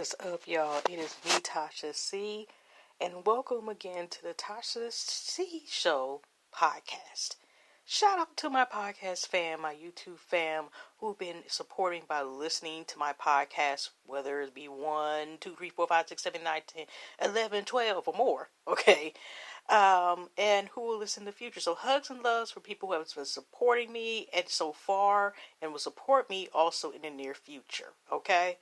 What is up, y'all? It is me, Tasha C, and welcome again to the Show podcast. Shout out to my podcast fam, my YouTube fam, who've been supporting by listening to my podcast, whether it be 1, 2, 3, 4, 5, 6, 7, 9, 10, 11, 12, or more, okay? And who will listen in the future. So hugs and loves for people who have been supporting me and so far and will support me also in the near future, okay?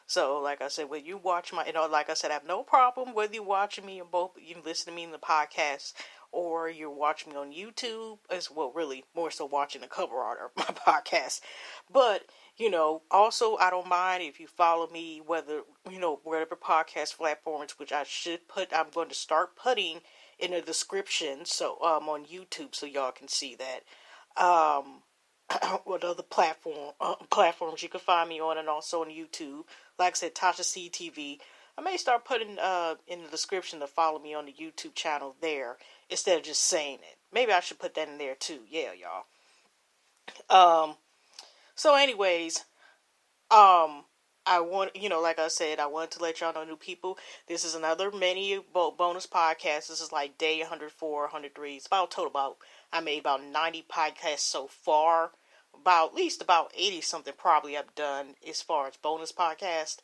So, like I said, when you watch like I said, I have no problem whether you're watching me on both, you listen to me in the podcast, or you're watching me on YouTube, as well, really, more so watching the cover art of my podcast. But, also, I don't mind if you follow me, whether, whatever podcast platforms, which I'm going to start putting in the description, so, on YouTube, so y'all can see that. What other platforms you can find me on, and also on YouTube. Like I said, tashactv. I may start putting in the description to follow me on the YouTube channel there instead of just saying it. Maybe I should put that in there too. Yeah, y'all. So anyways, I want, like I said, I wanted to let y'all know, new people, this is another mini bonus podcast. This is like day 104, 103. It's I made about 90 podcasts so far. At least about 80 something probably I've done as far as bonus podcast.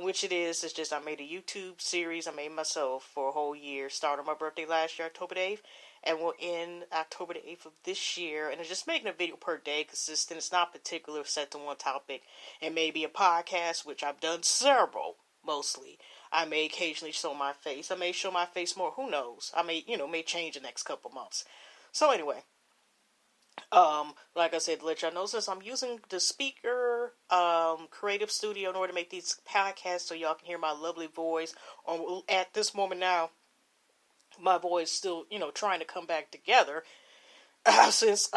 Which it's just I made a YouTube series I made myself for a whole year. Started on my birthday last year, October the 8th. And we'll end October the 8th of this year. And it's just making a video per day, consistent. It's not particular, set to one topic. It may be a podcast, which I've done several, mostly. I may occasionally show my face. I may show my face more. Who knows? I may change the next couple months. So anyway. Like I said, to let y'all know, since I'm using the speaker, creative studio in order to make these podcasts so y'all can hear my lovely voice. At this moment now, my voice still, trying to come back together. Since,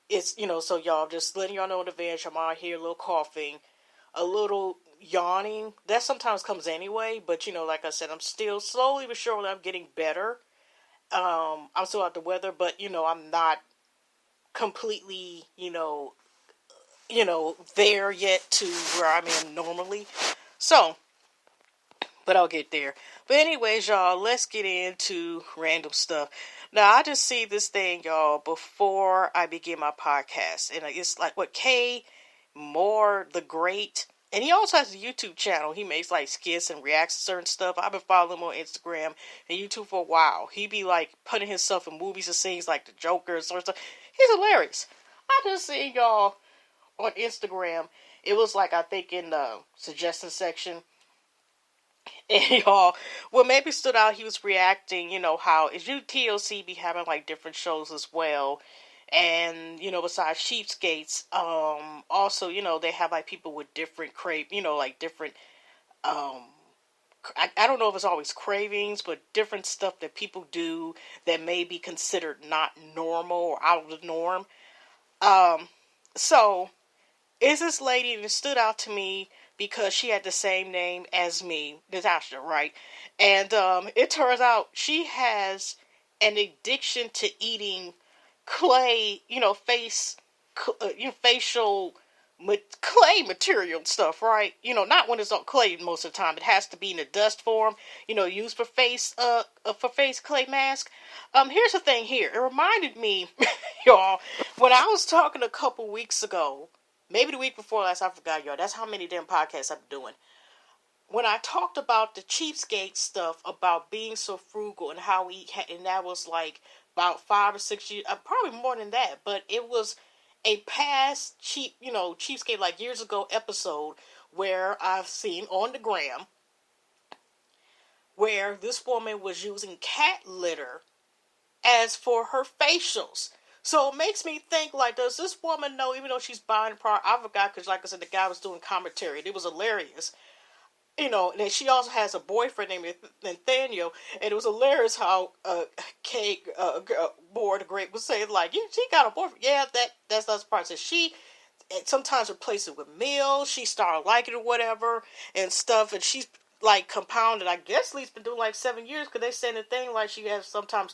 it's, so y'all, just letting y'all know in advance, I'm out here a little coughing, a little yawning. That sometimes comes anyway, but, like I said, I'm still slowly but surely I'm getting better. I'm still out the weather, but, I'm not completely, there yet to where I'm in normally. So, but I'll get there. But anyways, y'all, let's get into random stuff. Now, I just see this thing, y'all, before I begin my podcast. And it's like, K Moore the Great. And he also has a YouTube channel. He makes like skits and reacts to certain stuff. I've been following him on Instagram and YouTube for a while. He be like putting himself in movies and scenes like the Joker and sort of stuff. He's hilarious. I just seen y'all on Instagram. It was like, I think in the suggestion section. And y'all, what maybe stood out, he was reacting, how TLC be having like different shows as well. And, besides Cheapskates, also, they have like people with different different, I don't know if it's always cravings, but different stuff that people do that may be considered not normal or out of the norm. So, is this lady that stood out to me because she had the same name as me, Natasha, right? And, it turns out she has an addiction to eating clay, facial clay material stuff, right? Not when it's on clay most of the time. It has to be in a dust form, used for face clay mask. Here's the thing here. It reminded me, y'all, when I was talking a couple weeks ago, maybe the week before last, I forgot, y'all. That's how many damn podcasts I'm doing. When I talked about the cheapskate stuff, about being so frugal and how and that was like about 5 or 6 years, probably more than that, but it was a past cheapskate, like years ago episode where I've seen on the gram where this woman was using cat litter as for her facials. So it makes me think, like, does this woman know, even though she's buying product? I forgot, because like I said, the guy was doing commentary. It was hilarious. And then she also has a boyfriend named Nathaniel, and it was hilarious how Kate Moore the Great was saying, like, she got a boyfriend. Yeah, that's the part. So she sometimes replaces it with meals. She started liking it or whatever and stuff, and she's like compounded. I guess Lee's been doing like 7 years, because they saying the thing like she has sometimes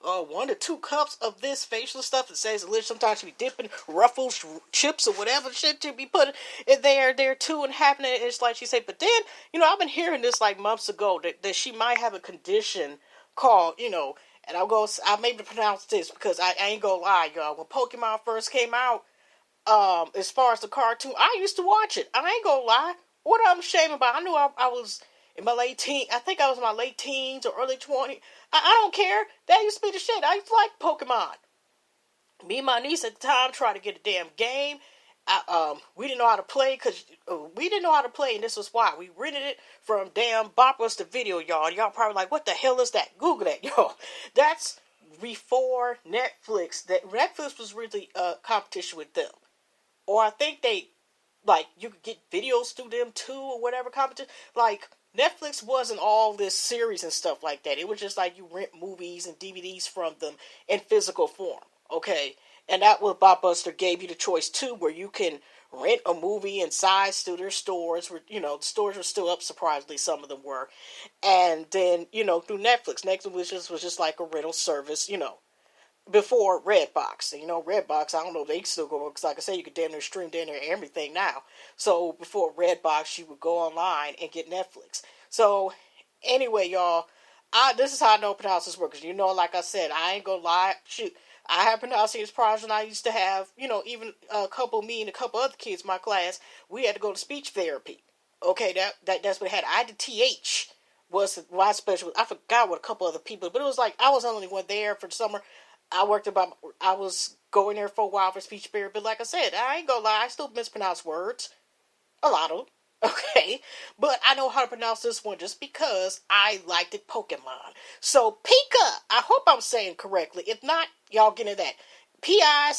1 to 2 cups of this facial stuff. It says delicious. Sometimes she be dipping Ruffles chips or whatever shit to be put in there too and happening. It's like she said, but then, I've been hearing this like months ago that she might have a condition called, and I'll maybe pronounce this because I ain't gonna lie, y'all. When Pokemon first came out, as far as the cartoon, I used to watch it. I ain't gonna lie. What I'm ashamed about, I knew I was in my late teens. I think I was in my late teens or early 20s. I don't care. That used to be the shit. I used to like Pokemon. Me and my niece at the time tried to get a damn game. We didn't know how to play and this was why. We rented it from damn Blockbuster Video, y'all. Y'all probably like, what the hell is that? Google that, y'all. That's before Netflix. Netflix was really competition with them. Or I think you could get videos through them too, or whatever competition. Like, Netflix wasn't all this series and stuff like that. It was just like you rent movies and DVDs from them in physical form, okay? And that was Blockbuster gave you the choice too, where you can rent a movie inside through their stores. Where, the stores were still up, surprisingly, some of them were. And then, through Netflix. Netflix was just like a rental service, before Redbox. Redbox, I don't know if they still go, because like I said, you could damn near stream damn near everything now. So before Redbox, you would go online and get Netflix. So anyway, y'all, this is how I know pronunciation works. Like I said, I ain't gonna lie. Shoot, I have pronunciation problems, and I used to have, even me and a couple other kids in my class, we had to go to speech therapy. Okay, that's what I had. I had the TH was my special. I forgot what a couple other people, but it was like I was the only one there for the summer. I was going there for a while for speech therapy, but like I said, I ain't gonna lie, I still mispronounce words. A lot of them. Okay? But I know how to pronounce this one just because I liked it Pokemon. So, Pika, I hope I'm saying correctly. If not, y'all get into that. Pica. I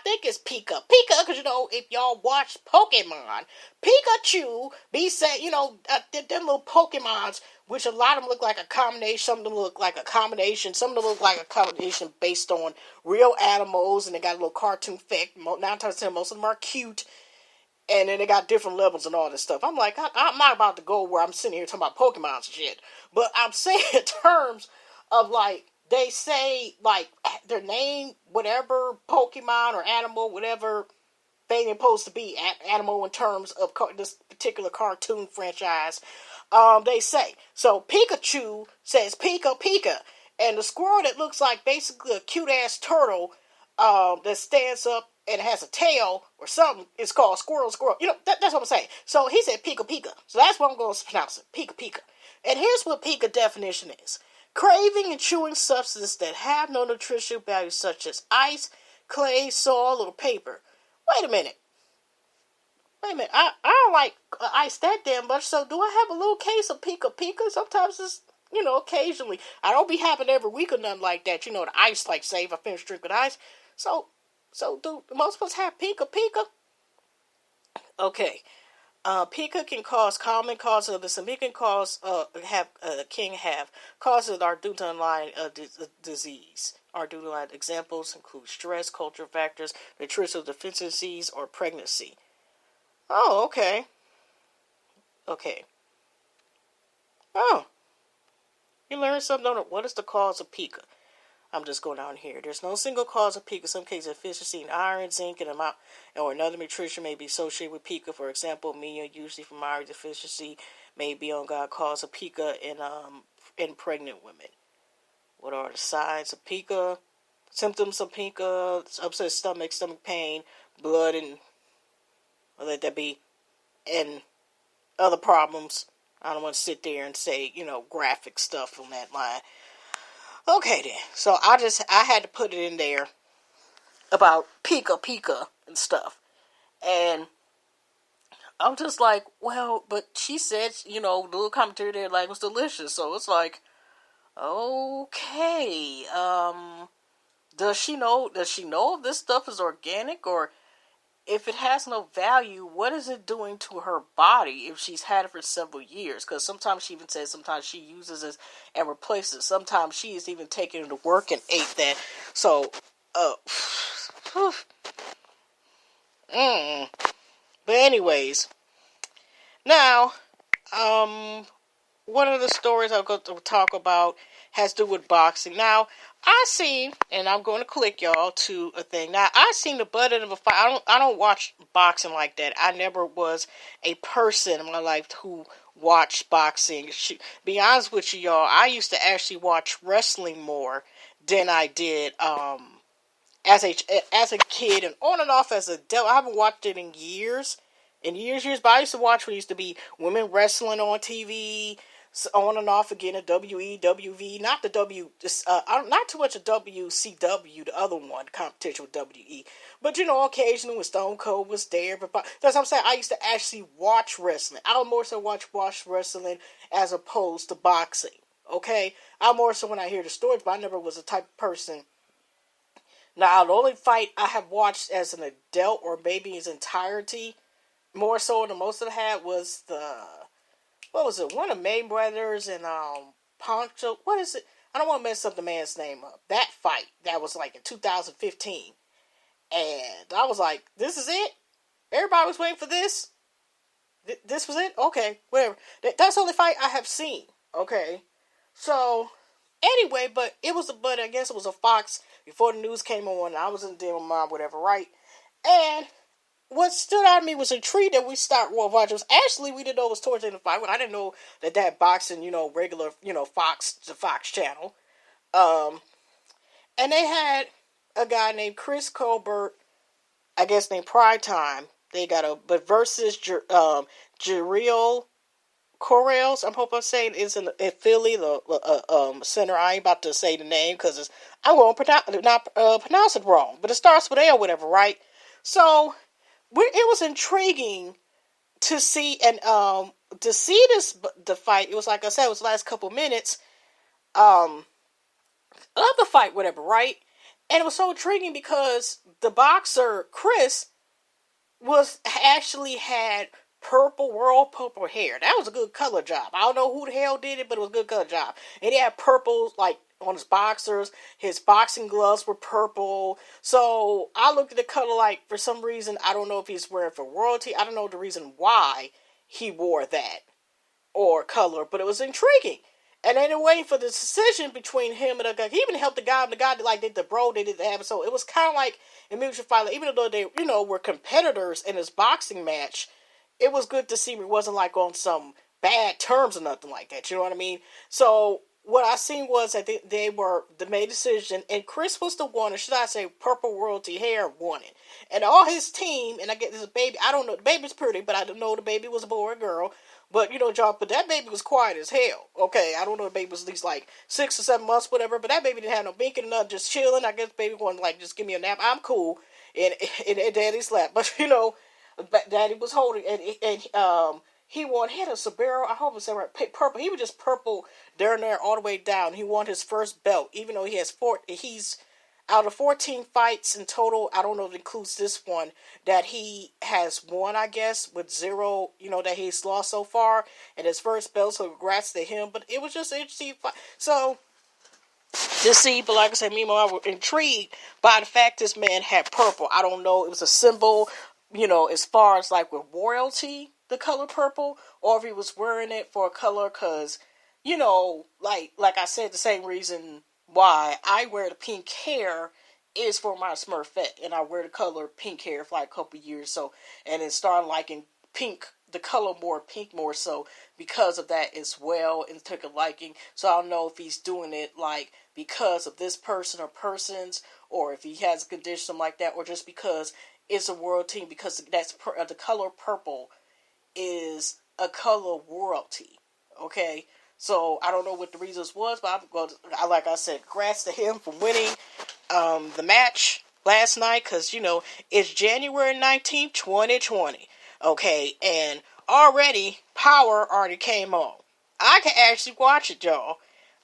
think it's Pika. Pika, because, if y'all watch Pokemon, Pikachu be saying, them little Pokemons, which a lot of them look like a combination, some of them look like a combination, some of them look like a combination based on real animals, and they got a little cartoon effect. 9 times out of 10, most of them are cute, and then they got different levels and all this stuff. I'm like, I'm not about to go where I'm sitting here talking about Pokemon and shit, but I'm saying in terms of, like, they say, like, their name, whatever Pokemon or animal, whatever thing they're supposed to be, animal in terms of this particular cartoon franchise, they say. So Pikachu says Pika Pika, and the squirrel that looks like basically a cute-ass turtle that stands up and has a tail or something is called Squirrel. That's what I'm saying. So he said Pika Pika. So that's what I'm going to pronounce it, Pika Pika. And here's what Pika definition is. Craving and chewing substances that have no nutritional value such as ice, clay, soil, or paper. Wait a minute. I don't like ice that damn much, so do I have a little case of Pika Pika? Sometimes it's, occasionally. I don't be having every week or nothing like that. The ice, like, say, if I finish drinking ice. So do most of us have Pika Pika? Okay. Pika can cause common causes of this, and can causes causes that are due to underlying disease. Examples include stress, cultural factors, nutritional deficiencies, or pregnancy. Oh, okay. Okay. Oh, you learned something. What is the cause of Pika? I'm just going down here. There's no single cause of Pika. In some cases, deficiency in iron, zinc, and amount, or another nutrition may be associated with Pika. For example, anemia, usually from iron deficiency, may be on God cause of Pika in pregnant women. What are the signs of Pika? Symptoms of Pika: upset stomach pain, blood, and let that be, and other problems. I don't want to sit there and say, graphic stuff on that line. Okay then, so I had to put it in there about Pika Pika and stuff, and I'm just like, well, but she said, the little commentary there, like, was delicious, so it's like, okay, does she know if this stuff is organic, or if it has no value, what is it doing to her body if she's had it for several years? Because sometimes she even says sometimes she uses it and replaces it. Sometimes she is even taking it to work and ate that. So, but anyways, now, one of the stories I'm going to talk about has to do with boxing. Now, I seen, and I'm going to click y'all to a thing. Now, I seen the butt end of a fight. I don't watch boxing like that. I never was a person in my life who watched boxing. Be honest with you, y'all, I used to actually watch wrestling more than I did as a kid, and on and off as a adult. I haven't watched it in years. But I used to watch when it used to be women wrestling on TV, on and off again, a WE, not the not too much of WCW, the other one, competition with WE, but occasionally when Stone Cold was there. But that's what I'm saying. I used to actually watch wrestling. I would more so watch wrestling as opposed to boxing. Okay, I more so when I hear the stories, but I never was the type of person. Now, the only fight I have watched as an adult, or maybe its entirety, more so than most of the had, was what was it? One of Mayweather's and Poncho. What is it? I don't want to mess up the man's name up. That fight that was like in 2015, and I was like, "This is it." Everybody was waiting for this. This was it. Okay, whatever. That's the only fight I have seen. Okay, so anyway, but I guess it was a Fox before the news came on. And I was in the deal with mom, whatever, right? And what stood out to me was a treat that we started watching. Actually, we didn't know it was towards the end of the fight. I didn't know that boxing, regular, Fox, the Fox channel. And they had a guy named Chris Colbert, I guess named Pride Time. They got versus Jeriel Corrales, I hope I'm saying, is in Philly, the center. I ain't about to say the name because I'm going to not pronounce it wrong, but it starts with A or whatever, right? So it was intriguing to see, and the fight. It was like I said, it was the last couple minutes of the fight, whatever, right? And it was so intriguing because the boxer Chris actually had world purple hair. That was a good color job. I don't know who the hell did it, but it was a good color job. And he had purple, like, on his boxers. His boxing gloves were purple. So I looked at the color like, for some reason, I don't know if he's wearing for royalty. I don't know the reason why he wore that or color, but it was intriguing. And then they're waiting for the decision between him and the guy. He even helped the guy. They did the bro. They did the episode. It was kind of like a mutual fight. Even though they, were competitors in this boxing match, it was good to see it wasn't like on some bad terms or nothing like that. You know what I mean? So what I seen was that they made a decision, and Chris was the one, or should I say, Purple Royalty Hair won it, and all his team. And I get this baby. I don't know. The baby's pretty, but I don't know the baby was a boy or girl. But John, but that baby was quiet as hell. Okay, I don't know. The baby was at least like 6 or 7 months, whatever. But that baby didn't have no binking or nothing, just chilling. I guess the baby wanted like just give me a nap. I'm cool in daddy's lap, but daddy was holding, and he had a Sabero. I hope it's right, purple. He was just purple down there all the way down. He won his first belt, even though he has he's out of 14 fights in total. I don't know if it includes this one that he has won, I guess, with 0, that he's lost so far, and his first belt. So congrats to him. But it was just an interesting fight. So to see, but like I said, me and my mom were intrigued by the fact this man had purple. I don't know, it was a symbol, as far as like with royalty, the color purple, or if he was wearing it for a color, because, like I said, the same reason why I wear the pink hair is for my Smurfette, and I wear the color pink hair for like a couple years, so, and it started liking pink, the color pink more so because of that as well, and took a liking. So I don't know if he's doing it like because of this person or persons, or if he has a condition like that, or just because it's a world team, because that's the color purple is a color royalty. Okay, so I don't know what the reasons was, but like I said, congrats to him for winning the match last night, because it's January 19th, 2020. Okay, and already Power already came on. I can actually watch it, y'all.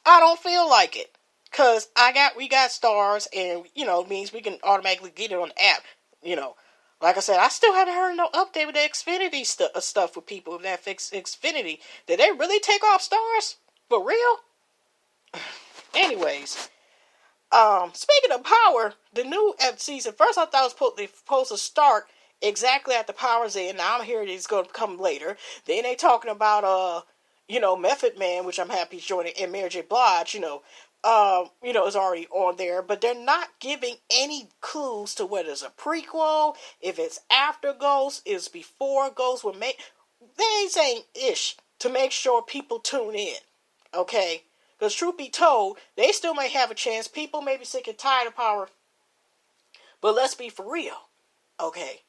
I don't feel like it, cause we got stars, and means we can automatically get it on the app. Like I said, I still haven't heard no update with the Xfinity stuff with people with that Xfinity. Did they really take off stars for real? Anyways, speaking of Power, the new season. First, I thought it was supposed to start exactly at the Power's end. Now I'm hearing it's going to come later. Then they talking about Method Man, which I'm happy he's joining, and Mary J. Blige, is already on there, but they're not giving any clues to whether it's a prequel, if it's after Ghost, is before Ghost. They ain't saying ish to make sure people tune in, okay? Because truth be told, they still may have a chance. People may be sick and tired of Power, but let's be for real, okay?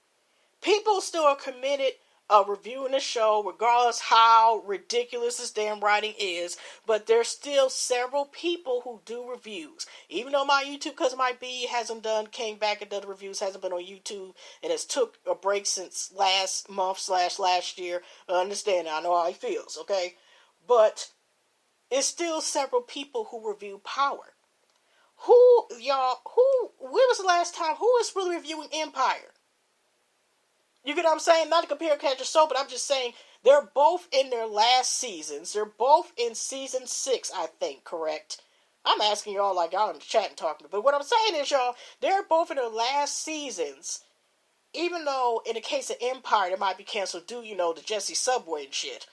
People still are committed reviewing the show, regardless how ridiculous this damn writing is. But there's still several people who do reviews. Even though my YouTube, because my B hasn't came back and done reviews, hasn't been on YouTube, and has took a break since last month / last year. I understand, I know how he feels, okay? But it's still several people who review Power. When was the last time, who is really reviewing Empire? You get what I'm saying? Not to compare Catch a Show, but I'm just saying they're both in their last seasons. They're both in season 6, I think, correct? I'm asking y'all like y'all in the chat and talking. But what I'm saying is, y'all, they're both in their last seasons. Even though, in the case of Empire, it might be canceled due, to Jesse Subway and shit.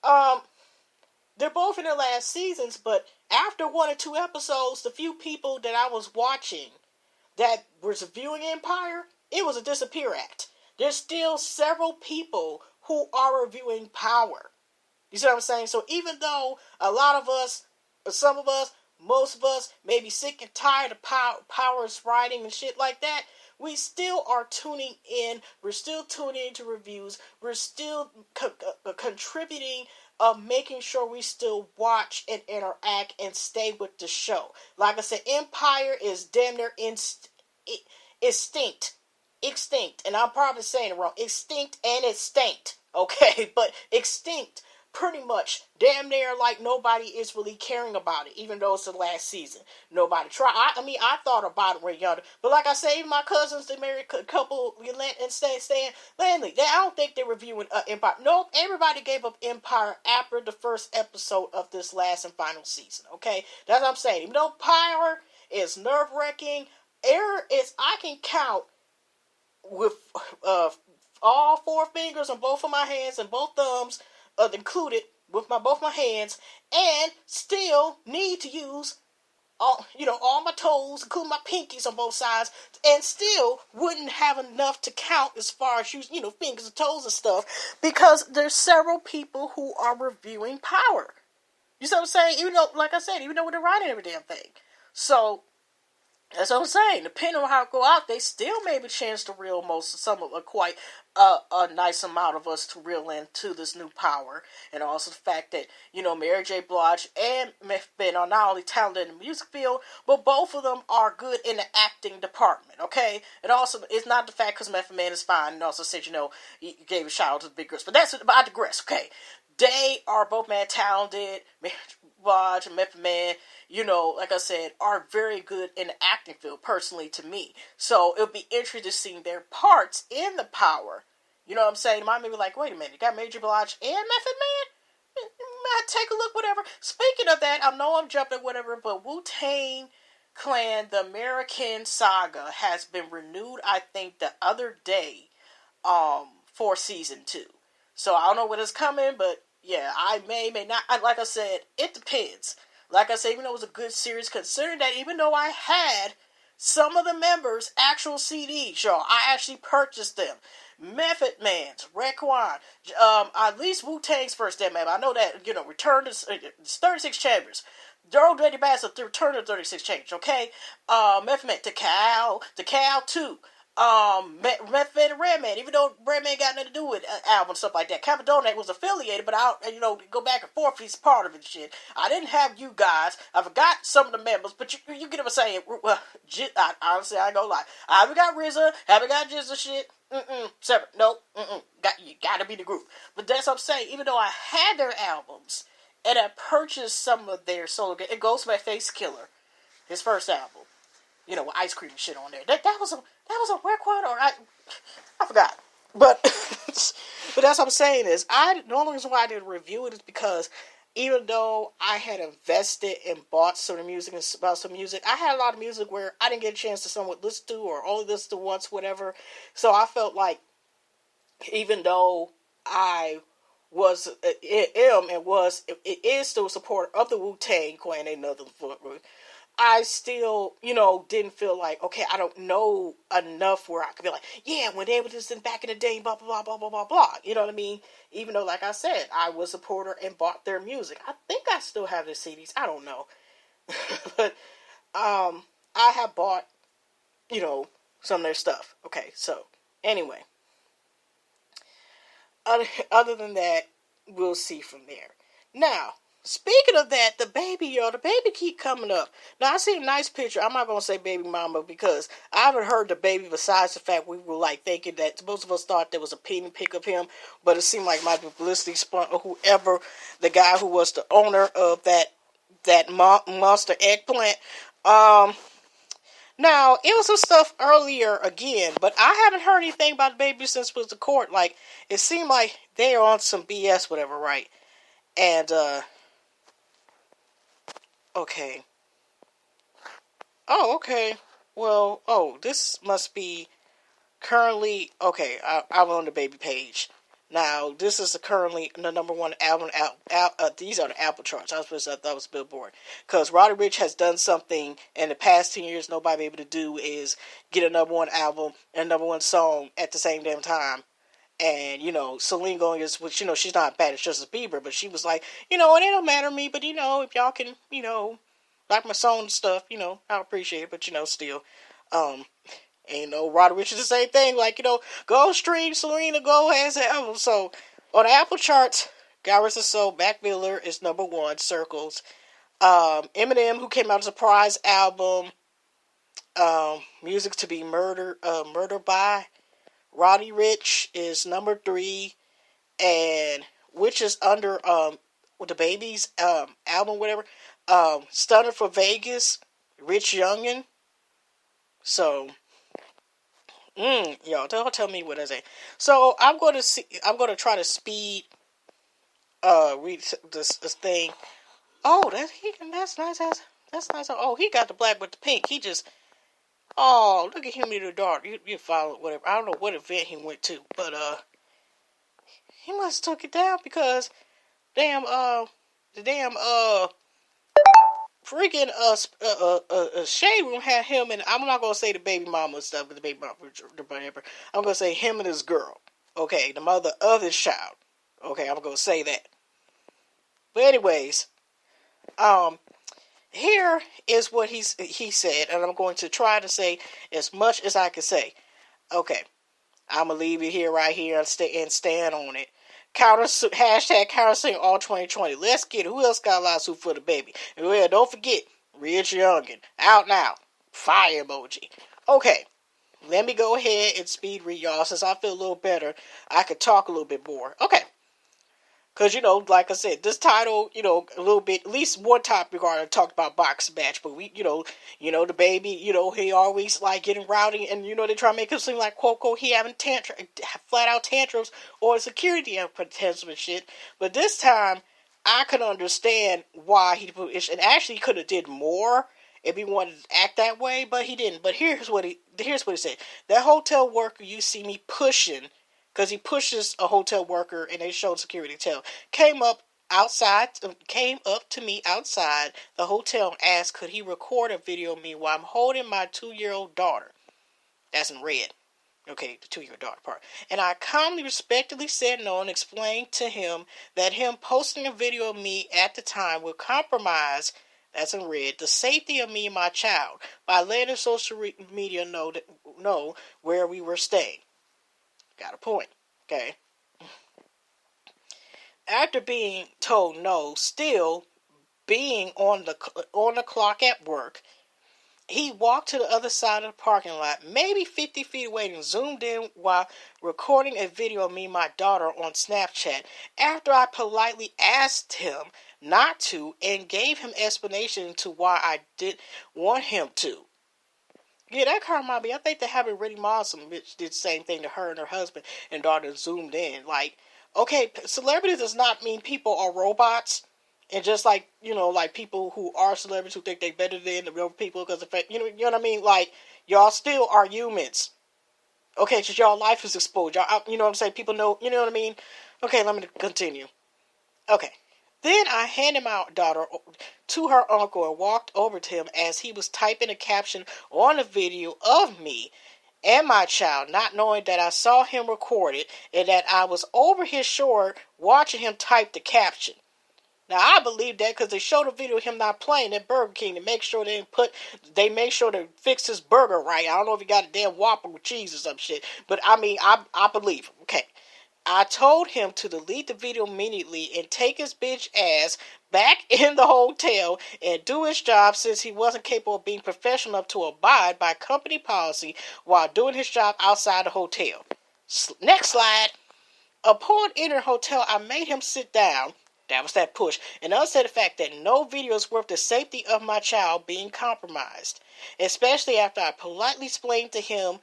They're both in their last seasons, but after 1 or 2 episodes, the few people that I was watching that was viewing Empire, it was a disappear act. There's still several people who are reviewing Power. You see what I'm saying? So even though a lot of us, or some of us, most of us may be sick and tired of Power's writing and shit like that, we still are tuning in. We're still tuning into reviews. We're still contributing, making sure we still watch and interact and stay with the show. Like I said, Empire is damn near extinct, and I'm probably saying it wrong, extinct and extinct, okay, but extinct, pretty much, damn near like nobody is really caring about it, even though it's the last season. Nobody tried. I thought about it when younger, but like I say, even my cousins, they married a couple, and staying Landly, I don't think they're reviewing Empire. Nope, everybody gave up Empire after the first episode of this last and final season, okay? That's what I'm saying. Even though Power is nerve-wracking, I can count with all 4 fingers on both of my hands and both thumbs included with both my hands, and still need to use all my toes, including my pinkies on both sides, and still wouldn't have enough to count as far as fingers and toes and stuff, because there's several people who are reviewing Power. You see what I'm saying? Even though, like I said, even though they're writing every damn thing. So that's what I'm saying. Depending on how it go out, they still may be a chance to reel quite a nice amount of us to reel into this new Power. And also the fact that, Mary J. Blige and Meth Ben are not only talented in the music field, but both of them are good in the acting department, okay? And also, it's not the fact because Method Man is fine, and also said, he gave a shout out to the big girls. But I digress, okay? They are both talented. Mary J. Blige and Method Man, like I said, are very good in the acting field, personally, to me. So, it'll be interesting to see their parts in the Power. You know what I'm saying? Might be like, wait a minute, you got Mary J. Blige and Method Man? Take a look, whatever. Speaking of that, I know I'm jumping, whatever, but Wu-Tang Clan, the American Saga, has been renewed, I think, the other day, for season 2. So, I don't know when it's coming, but yeah, I may not. Like I said, it depends. Like I said, even though it was a good series, considering that even though I had some of the members' actual CDs, y'all, I actually purchased them. Method Man's, Raekwon, at least Wu-Tang's first damn member. I know that, Return to 36 Chambers. Daryl Dirty Bass, Return to 36 Chambers, okay? Method Man, Cal 2. Method Man and Redman, even though Redman got nothing to do with album and stuff like that. Capadonna was affiliated, but go back and forth, he's part of it shit. I didn't have you guys. I forgot some of the members, but you get what I'm saying. Well, honestly, I ain't gonna lie. I haven't got RZA, haven't got Jizza shit. Separate. Nope. You gotta be the group. But that's what I'm saying. Even though I had their albums, and I purchased some of their solo games, it goes by Face Killer, his first album. With ice cream and shit on there. That was a Raekwon, or I forgot. But but that's what I'm saying is, the only reason why I didn't review it is because even though I had invested and bought some of the music and about some music, I had a lot of music where I didn't get a chance to somewhat listen to, or only listen to once, whatever. So I felt like, even though I was it is still a supporter of the Wu-Tang Clan, another foot. I still, didn't feel like, okay, I don't know enough where I could be like, yeah, when they were just back in the day, blah, blah, blah, blah, blah, blah, blah. You know what I mean? Even though, like I said, I was a supporter and bought their music. I think I still have their CDs. I don't know. But I have bought, some of their stuff. Okay, so, anyway. Other than that, we'll see from there. Now, speaking of that, the baby keep coming up. Now, I see a nice picture. I'm not going to say baby mama because I haven't heard the baby besides the fact we were like thinking that most of us thought there was a penny pick of him, but it seemed like my publicity spun or whoever, the guy who was the owner of that monster eggplant. Now, it was some stuff earlier again, but I haven't heard anything about the baby since it was the court. Like, it seemed like they are on some BS, whatever, right? And, okay. Oh, okay. Well, this must be currently, okay, I'm on the baby page. Now, this is currently the number one album. These are the Apple charts. I thought it was Billboard. Because Roddy Ricch has done something in the past 10 years nobody been able to do is get a number one album and number one song at the same damn time. And, Celine going is, which, she's not bad as Justin Bieber, but she was like, it don't matter to me, but, if y'all can, like my song and stuff, I appreciate it, but, still, and Roddy Ricch is the same thing. Like, go stream Selena Gomez album. So, on the Apple charts, Garris and Soul, Mac Miller is number one, Circles. Eminem, who came out with a surprise album, Music to be Murdered by. Roddy Ricch is number 3. And, which is under, with the Baby's, album, whatever. Stunner for Vegas, Rich Youngin. So, y'all, don't tell me what I say. So I'm going to try to speed read this thing. Oh, that's nice. That's nice. Oh, he got the black with the pink. He just, look at him in the dark. You follow whatever. I don't know what event he went to, but he must have took it down because freaking Shade Room had him, and I'm not gonna say the baby mama stuff, but the baby mama, whatever. I'm gonna say him and his girl. Okay, the mother of his child. Okay, I'm gonna say that. But anyways, here is what he said, and I'm going to try to say as much as I can say. Okay, I'm gonna leave it here, right here, and stand on it. Hashtag counter all 2020. Let's get it. Who else got a lawsuit for the baby? And well, don't forget, Rich Youngin. Out now. Fire emoji. Okay. Let me go ahead and speed read y'all. Since I feel a little better, I could talk a little bit more. Okay. Because, like I said, this title, a little bit, at least one topic regarding talked about boxing match, but we, the baby, he always, like, getting rowdy, and, they try to make him seem like, quote, he having flat out tantrums, or security tantrums and shit, but this time, I could understand why he put it, and actually could have did more if he wanted to act that way, but he didn't. But here's what he said. That hotel worker you see me pushing, because he pushes a hotel worker and they showed security tail, came up to me outside the hotel and asked could he record a video of me while I'm holding my 2-year-old daughter. That's in red. Okay, the 2-year-old daughter part. And I calmly, respectfully said no and explained to him that him posting a video of me at the time would compromise, that's in red, the safety of me and my child by letting social media know where we were staying. Got a point, okay? After being told no, still being on the clock at work, he walked to the other side of the parking lot, maybe 50 feet away, and zoomed in while recording a video of me and my daughter on Snapchat. After I politely asked him not to and gave him explanation to why I didn't want him to. Yeah, that car might be. I think they have a really awesome bitch did the same thing to her and her husband and daughter zoomed in. Like, okay, celebrities does not mean people are robots. And just like, like people who are celebrities who think they're better than the real people because of fact, you know what I mean? Like, y'all still are humans. Okay, just y'all life is exposed. Y'all, you know what I'm saying? People know, you know what I mean? Okay, let me continue. Okay. Then I handed my daughter to her uncle and walked over to him as he was typing a caption on a video of me and my child, not knowing that I saw him record it and that I was over his shoulder watching him type the caption. Now I believe that because they showed a video of him not playing at Burger King to make sure they make sure to fix his burger right. I don't know if he got a damn Whopper with cheese or some shit, but I mean I believe him. Okay. I told him to delete the video immediately and take his bitch ass back in the hotel and do his job since he wasn't capable of being professional enough to abide by company policy while doing his job outside the hotel. Next slide. Upon entering the hotel, I made him sit down. That was that push. And unsaid the fact that no video is worth the safety of my child being compromised. Especially after I politely explained to him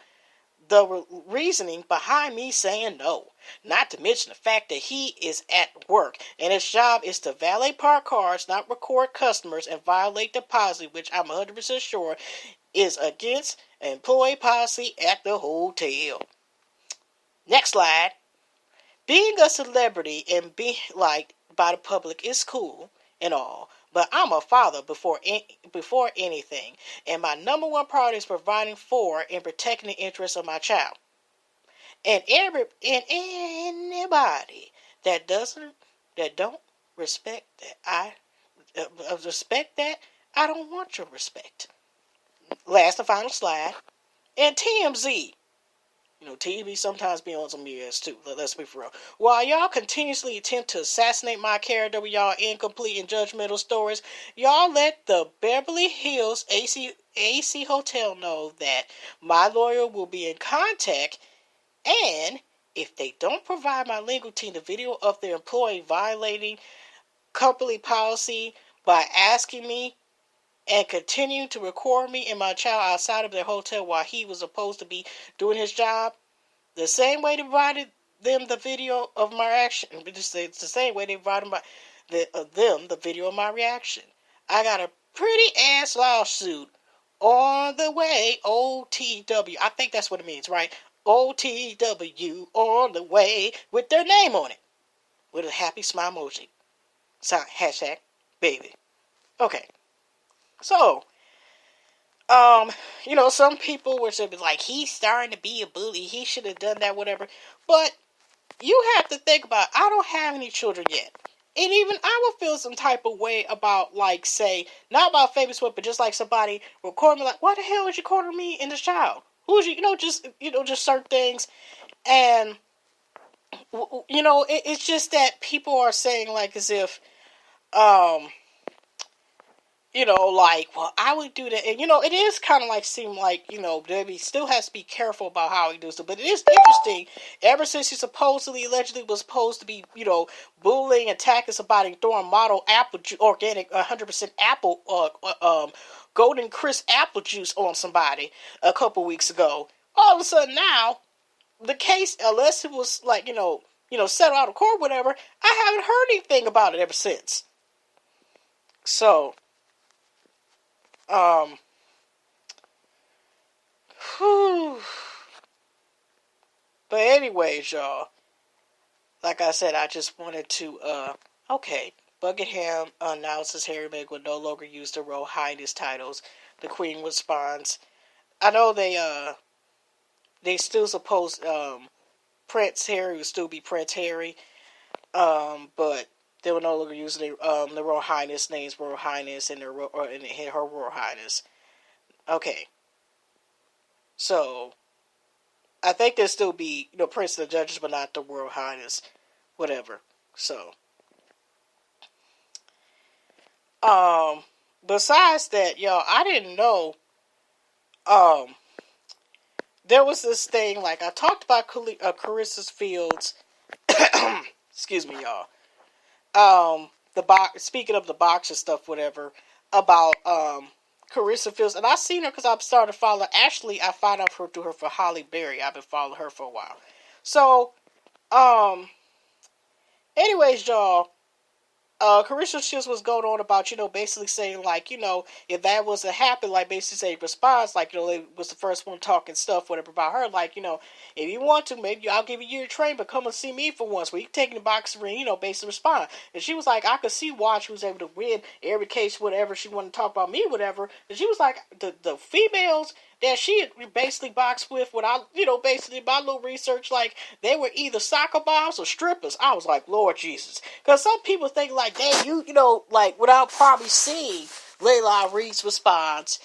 the reasoning behind me saying no. Not to mention the fact that he is at work and his job is to valet park cars, not record customers, and violate the policy, which I'm 100% sure is against employee policy at the hotel. Next slide. Being a celebrity and being liked by the public is cool and all, but I'm a father before anything, and my number one priority is providing for and protecting the interests of my child. And anybody that don't respect that, I don't want your respect. Last and final slide. And TMZ. You know, TV sometimes be on some BS too. Let's be for real. While y'all continuously attempt to assassinate my character with y'all incomplete and judgmental stories, y'all let the Beverly Hills AC Hotel know that my lawyer will be in contact, and if they don't provide my legal team the video of their employee violating company policy by asking me and continuing to record me and my child outside of their hotel while he was supposed to be doing his job, the same way they provided them the video of my reaction, it's the same way they provided them the video of my reaction. I got a pretty ass lawsuit on the way, OTW. I think that's what it means, right? OTW on the way with their name on it. With a happy smile emoji. Hashtag baby. Okay. So, you know, some people were saying like, he's starting to be a bully. He should have done that, whatever. But you have to think about, I don't have any children yet. And even I would feel some type of way about, like, say, not about famous women, but just like somebody recording me, like, why the hell is you recording me and this child? Who's you, just certain things. And, you know, it's just that people are saying, like, as if, you know, like, well, I would do that. And, you know, it is kind of like, seem like, you know, Debbie still has to be careful about how he does it. But it is interesting, ever since he allegedly was supposed to be, you know, bullying, attacking somebody, throwing model apple juice, organic, 100% apple, golden crisp apple juice on somebody a couple weeks ago. All of a sudden now, the case, unless it was like, you know, settled out of court, whatever, I haven't heard anything about it ever since. So, but anyways, y'all, like I said, I just wanted to, Buckingham announces Harry and Meghan will no longer use the Royal Highness titles. The Queen responds, I know they still suppose, Prince Harry will still be Prince Harry, but they will no longer use the Royal Highness names, Royal Highness, and her Royal Highness. Okay. So, I think there'll still be, you know, Prince and the Judges, but not the Royal Highness. Whatever. So. Besides that, y'all, I didn't know, there was this thing, like, I talked about Claressa Shields, excuse me, y'all, speaking of the box and stuff, whatever, about, Claressa Shields, and I seen her because I've started following. Actually, I found out through her for Holly Berry. I've been following her for a while. So, anyways, y'all, Claressa Shields was going on about, basically saying, like, if that was to happen, like, basically say response, like, they was the first one talking stuff, whatever, about her, like, if you want to, maybe I'll give you your train, but come and see me for once, where you taking the boxing ring, basically respond. And she was like, I could see why she was able to win every case, whatever, she wanted to talk about me, whatever, and she was like, the females that she basically boxed with, without, basically my little research, like, they were either soccer moms or strippers. I was like, Lord Jesus. Because some people think, like, dang, like, without probably seeing Laila Ali's response,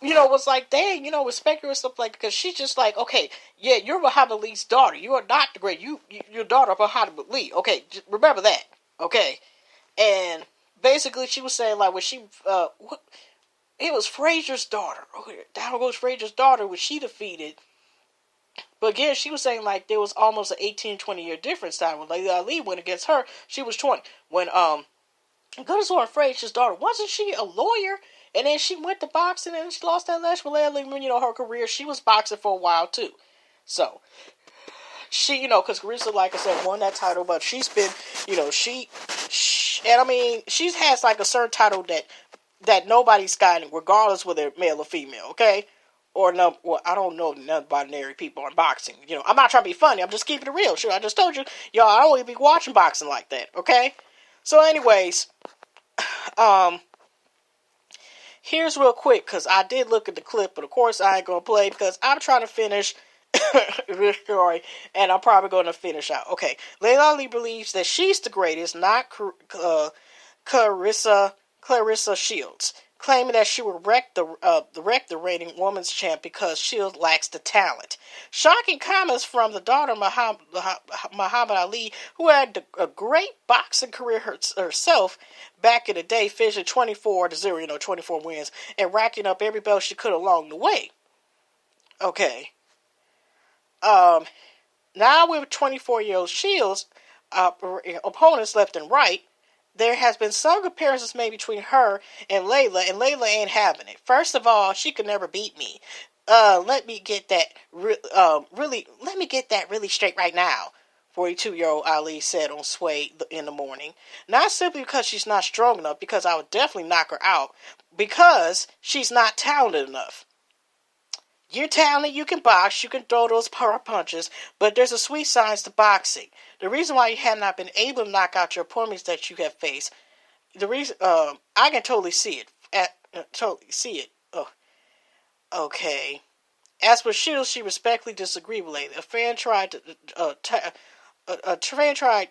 was like, dang, respect her and stuff, like, because she's just like, okay, yeah, you're Muhammad Ali's daughter. You are not the great, your daughter of Muhammad Ali. Okay, just remember that. Okay. And basically she was saying, like, when she, it was Frazier's daughter. Okay, down goes Frazier's daughter, which she defeated. But again, she was saying, like, there was almost an 18, 20-year difference time. When Laila Ali went against her, she was 20. When, Goodness on Frazier's daughter, wasn't she a lawyer? And then she went to boxing and she lost that last with Laila Ali. Her career, she was boxing for a while, too. So, she, because Claressa, like I said, won that title, but she's been, she and I mean, she has, like, a certain title that nobody's gotten, regardless whether they're male or female, okay? Or no, well, I don't know non-binary people in boxing. I'm not trying to be funny. I'm just keeping it real. Sure, I just told you, y'all, I don't even be watching boxing like that, okay? So, anyways, here's real quick, because I did look at the clip, but of course I ain't gonna play because I'm trying to finish this story, and I'm probably going to finish out. Okay, Laila Ali believes that she's the greatest, not Claressa Shields, claiming that she would wreck the reigning women's champ because Shields lacks the talent. Shocking comments from the daughter Muhammad Ali, who had a great boxing career herself back in the day, finishing 24-0, 24 wins, and racking up every belt she could along the way. Okay. Now with 24-year-old Shields, opponents left and right, there has been some comparisons made between her and Laila ain't having it. First of all, she could never beat me. Let me get that really straight right now, 42-year-old Ali said on Sway in the morning. Not simply because she's not strong enough, because I would definitely knock her out, because she's not talented enough. You're talented, you can box, you can throw those power punches, but there's a sweet science to boxing. The reason why you have not been able to knock out your opponents that you have faced, the reason, I can totally see it. Oh, okay. As for Shields, she respectfully disagreed with Laila. A fan tried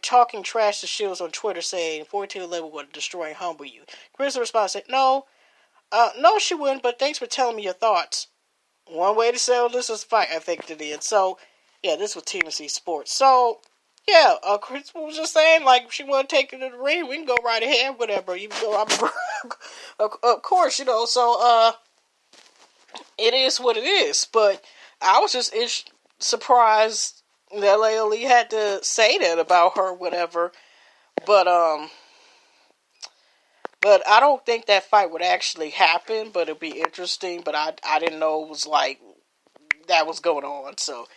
talking trash to Shields on Twitter, saying 14 level would destroy and humble you. Chris' response said, no, she wouldn't, but thanks for telling me your thoughts. One way to settle this is fight, I think, to the end. So, yeah, this was TMC Sports. So, yeah, Chris was just saying, like, she want to take it to the ring, we can go right ahead, whatever. Even though of course, so, it is what it is. But I was just surprised that Laila Ali had to say that about her, whatever. But I don't think that fight would actually happen, but it'd be interesting. But I didn't know it was like that was going on. So,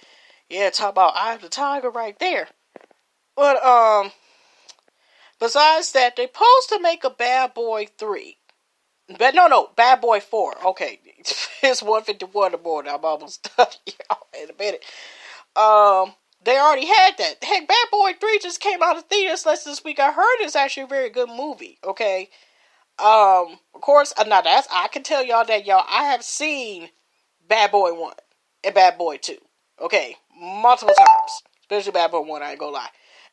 yeah, talk about Eye of the Tiger right there. But, besides that, they're supposed to make a Bad Boy 3. But no, Bad Boy 4. Okay, it's 151 in the morning. I'm almost done in a minute. They already had that. Heck, Bad Boy 3 just came out of theaters less this week. I heard it's actually a very good movie. Okay. Of course, now I can tell y'all that I have seen Bad Boy 1 and Bad Boy 2. Okay, multiple times. Especially Bad Boy 1, I ain't gonna lie.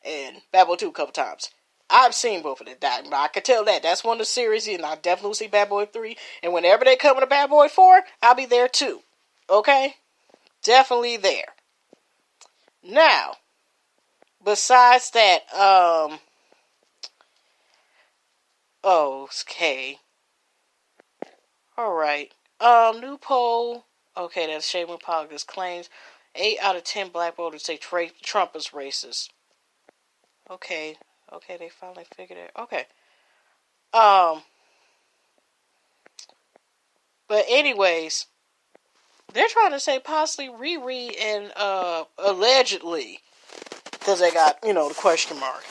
And Bad Boy 2 a couple times. I've seen both of them. I can tell that. That's one of the series, and I definitely will see Bad Boy 3. And whenever they come to Bad Boy 4, I'll be there too. Okay? Definitely there. Now, besides that, okay. Alright. New poll. Okay, that's Shaman Politics claims 8 out of 10 black voters say Trump is racist. Okay, they finally figured it. Okay. But anyways, they're trying to say possibly Riri and, allegedly, because they got, the question mark,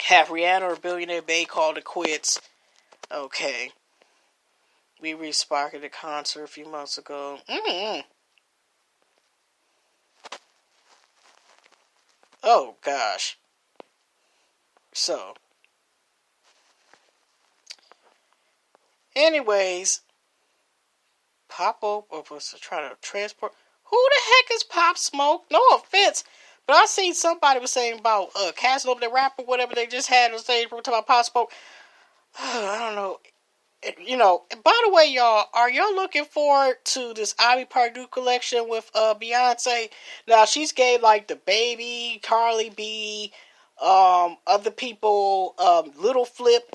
Have Rihanna or Billionaire Bay called it quits? Okay. We resparked the concert a few months ago. Oh, gosh. So, anyways, Pop Oak was trying to transport. Who the heck is Pop Smoke? No offense, but I seen somebody was saying about casting over the rapper, whatever they just had on stage. We're talking about Pop Smoke. I don't know. By the way, y'all, are y'all looking forward to this Ivy Purdue collection with Beyonce? Now, she's gave like Dababy, Carly B, other people, Little Flip,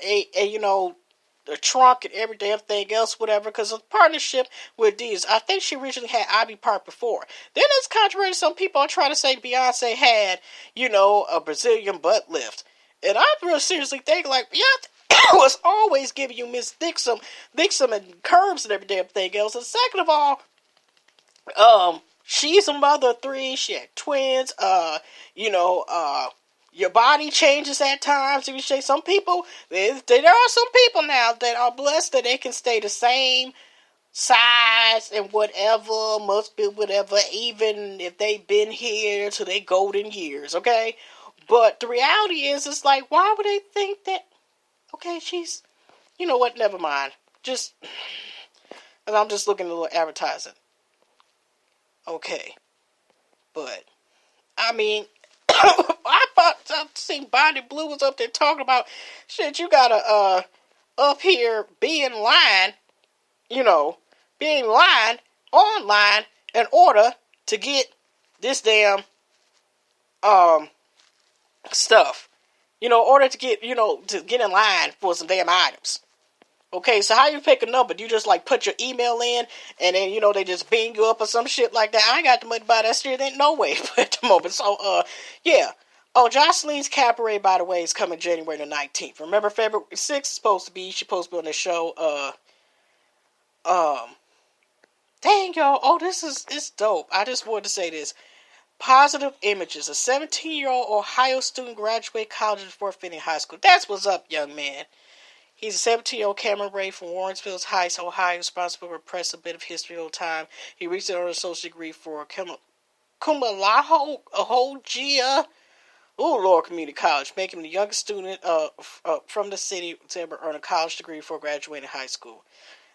the trunk and every damn thing else, whatever, because of partnership with these. I think she originally had Ivy Park before. Then it's contrary to some people are trying to say Beyonce had, a Brazilian butt lift. And I really seriously think, like, Beyonce was always giving you Miss Dixon and curves and every damn thing else. And second of all, she's a mother of three. She had twins. Your body changes at times. If you say some people, there are some people now that are blessed that they can stay the same size and whatever, must be whatever, even if they've been here to their golden years, okay? But the reality is, it's like, why would they think that, okay, she's, you know what, never mind. And I'm just looking at a little advertising. Okay. But, I mean, I've seen Bonnie Blue was up there talking about, shit, you gotta, up here be in line, online in order to get this damn, stuff. In order to get, to get in line for some damn items. Okay, so how you pick a number? Do you just, like, put your email in, and then, they just bing you up or some shit like that? I ain't got the money to buy that shit. Ain't no way at the moment. So, yeah. Oh, Jocelyn's Cabaret, by the way, is coming January the 19th. Remember, February 6th is supposed to be, she's supposed to be on the show, dang, y'all. Oh, it's dope. I just wanted to say this. Positive Images. A 17-year-old Ohio student graduated college before finishing high school. That's what's up, young man. He's a 17-year-old Cameron Ray from Warrensville Heights, Ohio, responsible for press a bit of history over time. He recently earned an associate degree for Kumalahogia, Lord Community College, making him the youngest student from the city to ever earn a college degree before graduating high school.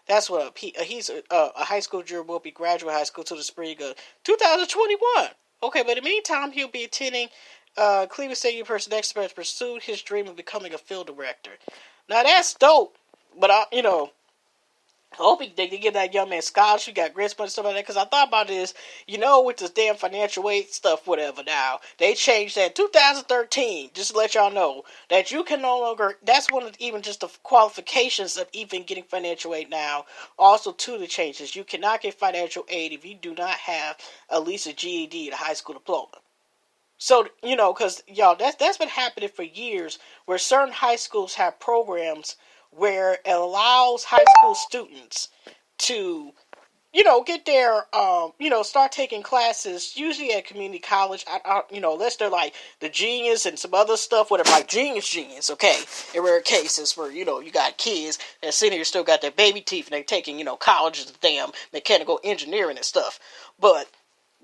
That's what up. He's a high school junior, will be graduating high school to the spring of 2021. Okay, but in the meantime, he'll be attending Cleveland State University next semester to pursue his dream of becoming a field director. Now, that's dope, but I hope they give that young man scholarship, got grants money, stuff like that, because I thought about this, with this damn financial aid stuff, whatever now, they changed that in 2013, just to let y'all know, that you can no longer, that's one of even just the qualifications of even getting financial aid now. Also, to the changes, you cannot get financial aid if you do not have at least a GED and a high school diploma. So, because, y'all, that's been happening for years, where certain high schools have programs where it allows high school students to, get their, start taking classes, usually at community college, unless they're like the Genius and some other stuff, whatever, like Genius, okay, in rare cases where, you got kids that sitting here still got their baby teeth and they're taking, college and damn mechanical engineering and stuff, but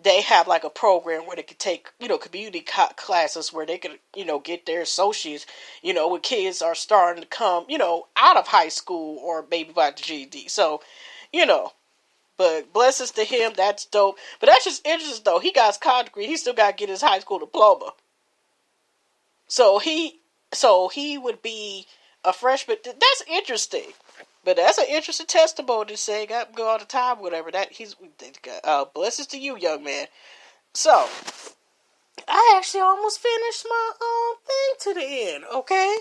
they have like a program where they could take, community classes where they could, get their associates, when kids are starting to come, out of high school or maybe by the GED. So, but blessings to him. That's dope. But that's just interesting though. He got his college degree. He still got to get his high school diploma. So he would be a freshman. That's interesting. But that's an interesting testimony to say, got go all the time, whatever. Blessings to you, young man. So, I actually almost finished my thing to the end. Okay.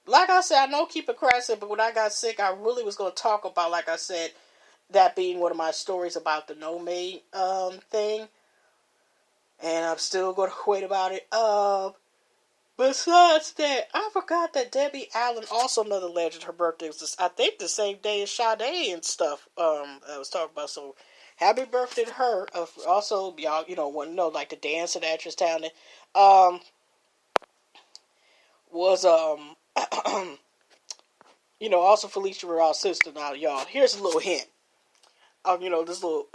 Like I said, I know keep it crassing, but when I got sick, I really was going to talk about, like I said, that being one of my stories about the no maid thing, and I'm still going to wait about it. Besides that, I forgot that Debbie Allen, also another legend, her birthday was, I think, the same day as Sade and stuff, I was talking about, so, happy birthday to her. Also, y'all, want to know, like, the dance and actress talent, was also Felicia Ralph's sister. Now, y'all, here's a little hint. This little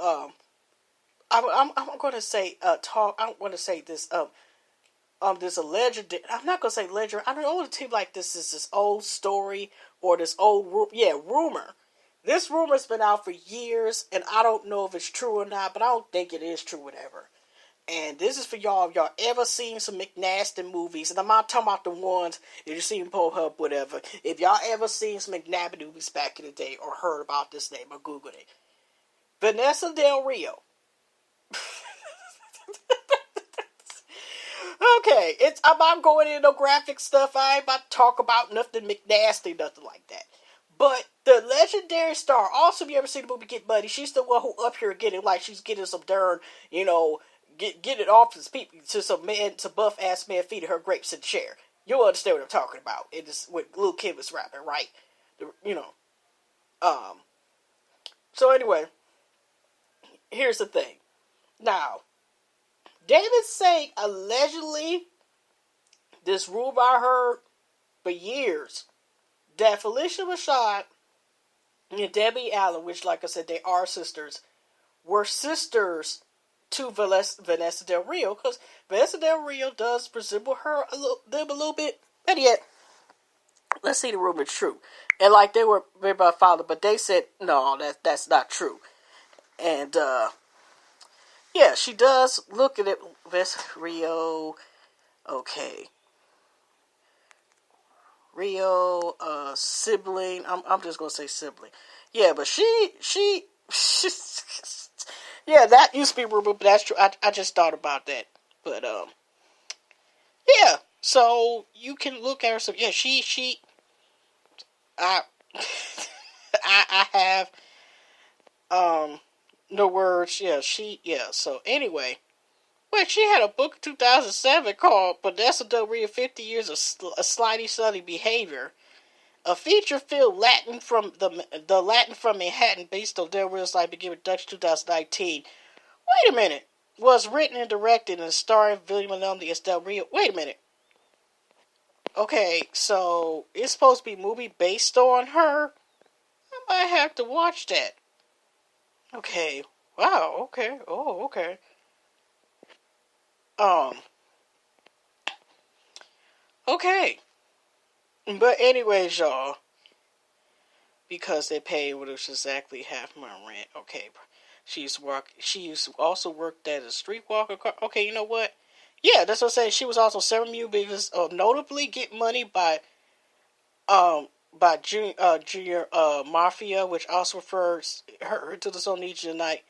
I'm going to say talk. I'm going to say this this alleged. I'm not going to say legend. I don't know what to like. This is this old story or this old rumor. This rumor's been out for years, and I don't know if it's true or not, but I don't think it is true. Whatever. And this is for y'all. If y'all ever seen some McNasty movies, and I'm not talking about the ones that you seen Pornhub, whatever. If y'all ever seen some McNabb movies back in the day, or heard about this name, or Googled it, Vanessa Del Rio. Okay, I'm not going into no graphic stuff. I ain't about to talk about nothing McNasty, nothing like that. But the legendary star, also, if you ever seen the movie Get Money, she's the one who up here getting, like, she's getting some darn, get it off his people to some buff ass man feeding her grapes in the chair. You'll understand what I'm talking about. It is what Lil Kim was rapping, right? So anyway, here's the thing. Now, David saying allegedly, this rumor I heard for years, that Felicia Rashad and Debbie Allen, which, like I said, they are sisters, were sisters to Vanessa Del Rio, because Vanessa Del Rio does resemble her a little bit. But yet, let's see the rumor is true. And like they were made by father, but they said no, that's not true. And yeah, she does look at it. Rio, okay. Rio, sibling. I'm just gonna say sibling. Yeah, but she yeah, that used to be rumor, but that's true. I just thought about that. But yeah. So you can look at her. So yeah, she. I have no words. Yeah, So anyway, well, she had a book in 2007 called Vanessa Del Rio 50 Years of Slidey Sunny Behavior. A feature film Latin from the Latin from Manhattan based on Del Rio's life began in Dutch 2019. Wait a minute. Was written and directed and starring William Maloney as Del Rio. Wait a minute. Okay, so it's supposed to be a movie based on her? I might have to watch that. Okay. Wow, okay. Oh, okay. Okay. But anyways, y'all, because they paid what was exactly half my rent. Okay. She's also worked as a streetwalker. Okay, you know what? Yeah, that's what I'm saying. She was also several movies, notably Get Money by Junior Mafia, which also refers her to the song Need You Tonight.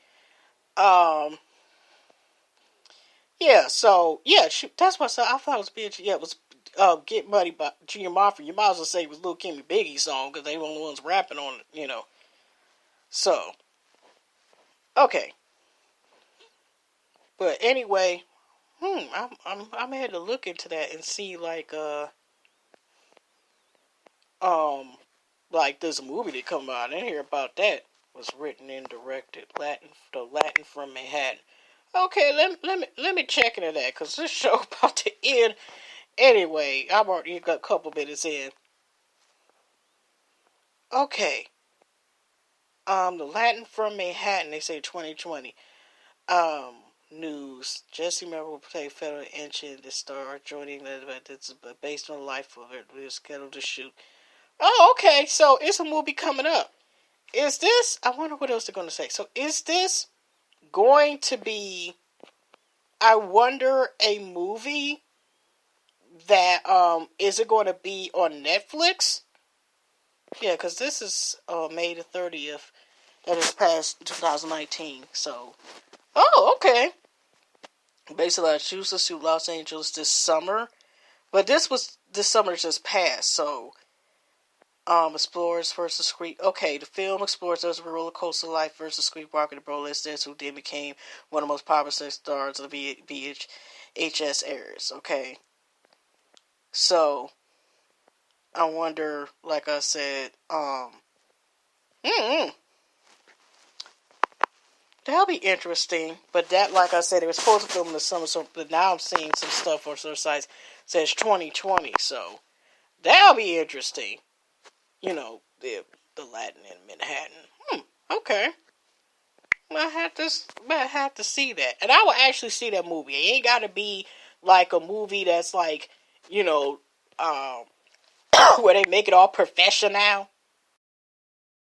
Yeah, so yeah, that's what I thought it was bitch. Yeah, it was Get Money by Junior Mafia. You might as well say it was Lil Kim and Biggie's song because they were the ones rapping on it, So okay, but anyway, I'm had to look into that and see like there's a movie that come out. I didn't hear about that. Was written and directed the Latin from Manhattan. Okay, let me check into that because this show about to end. Anyway, I've already got a couple minutes in. Okay. The Latin from Manhattan. They say 2020. News. Jesse Merrill will play Federal Engine. The star joining that's based on life of it. We're scheduled to shoot. Oh, okay. So it's a movie coming up. Is this? I wonder what else they're going to say. So is this going to be? I wonder a movie that is it going to be on Netflix? Yeah, because this is May the 30th. That is past 2019. So, oh, okay. Basically, Massachusetts to Los Angeles this summer, but this summer just passed. So, explores versus Creek. Okay, the film explores those roller coaster life versus Creek Walker, the burlesque who then became one of the most popular sex stars of the VHS eras. Okay, so I wonder, like I said, that'll be interesting. But that, like I said, it was supposed to film in the summer, but now I'm seeing some stuff on certain sites says 2020. So That'll be interesting. You know, the Latin in Manhattan. Okay. I had to see that, and I will actually see that movie. It ain't got to be like a movie that's like, you know, where they make it all professional.